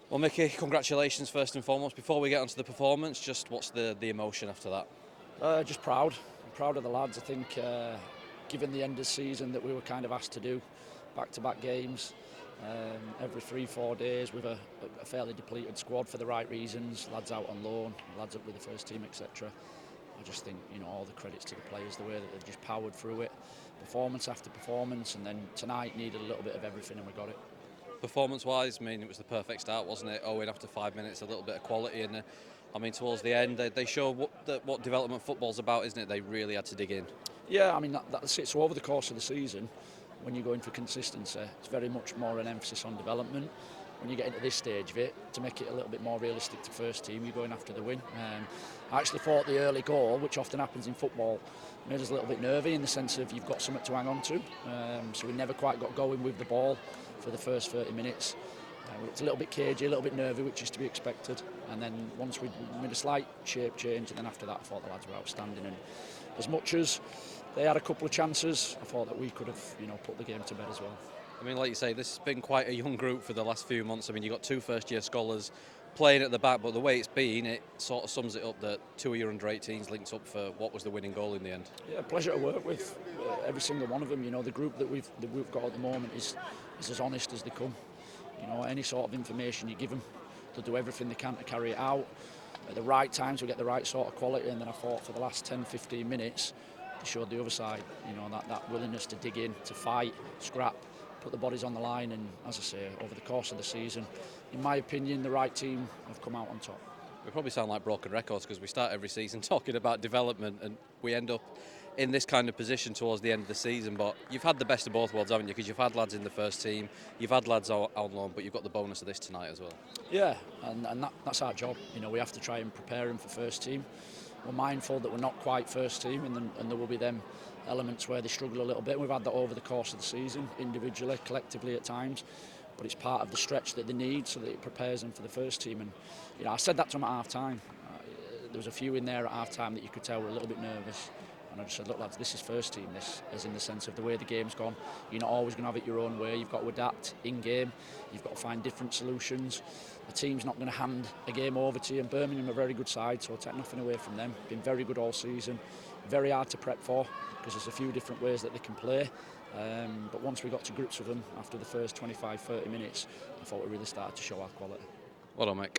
Well, Mickey, congratulations first and foremost. Before we get onto the performance, just what's the emotion after that? Just proud. I'm proud of the lads. I think given the end of the season that we were kind of asked to do, back-to-back games, every 3-4 days with a fairly depleted squad for the right reasons, lads out on loan, lads up with the first team, etc. I just think, all the credits to the players, the way that they've just powered through it, performance after performance, and then tonight needed a little bit of everything and we got it. Performance-wise, it was the perfect start, wasn't it? Owing after 5 minutes, a little bit of quality, and towards the end, they show what development football's about, isn't it? They really had to dig in. Yeah, that's it. So over the course of the season, when you're going for consistency, it's very much more an emphasis on development. When you get into this stage of it, to make it a little bit more realistic to first team, you're going after the win. I actually thought the early goal, which often happens in football, made us a little bit nervy in the sense of you've got something to hang on to. So we never quite got going with the ball for the first 30 minutes. We looked a little bit cagey, a little bit nervy, which is to be expected. And then once we made a slight shape change, and then after that I thought the lads were outstanding. And as much as they had a couple of chances, I thought that we could have, put the game to bed as well. Like you say, this has been quite a young group for the last few months. You've got 2 first-year scholars playing at the back, but the way it's been, it sort of sums it up that 2 of your under-18s linked up for what was the winning goal in the end. Yeah, pleasure to work with every single one of them. The group that we've got at the moment is as honest as they come. Any sort of information you give them, they'll do everything they can to carry it out. At the right times, we get the right sort of quality, and then I thought for the last 10-15 minutes, they showed the other side, that willingness to dig in, to fight, scrap, put the bodies on the line, and as I say, over the course of the season, in my opinion, the right team have come out on top. We probably sound like broken records because we start every season talking about development and we end up in this kind of position towards the end of the season. But you've had the best of both worlds, haven't you? Because you've had lads in the first team, you've had lads on loan, but you've got the bonus of this tonight as well. Yeah, and that's our job. We have to try and prepare them for first team. We're mindful that we're not quite first team, and there will be them elements where they struggle a little bit. We've had that over the course of the season, individually, collectively at times. But it's part of the stretch that they need so that it prepares them for the first team. And I said that to them at half time. There was a few in there at half time that you could tell were a little bit nervous. And I just said, look lads, this is first team, this is in the sense of the way the game's gone. You're not always going to have it your own way. You've got to adapt in game. You've got to find different solutions. The team's not going to hand a game over to you. And Birmingham are a very good side, so I'll take nothing away from them. Been very good all season. Very hard to prep for because there's a few different ways that they can play. But once we got to grips with them after the first 25-30 minutes, I thought we really started to show our quality. Well done, Mick.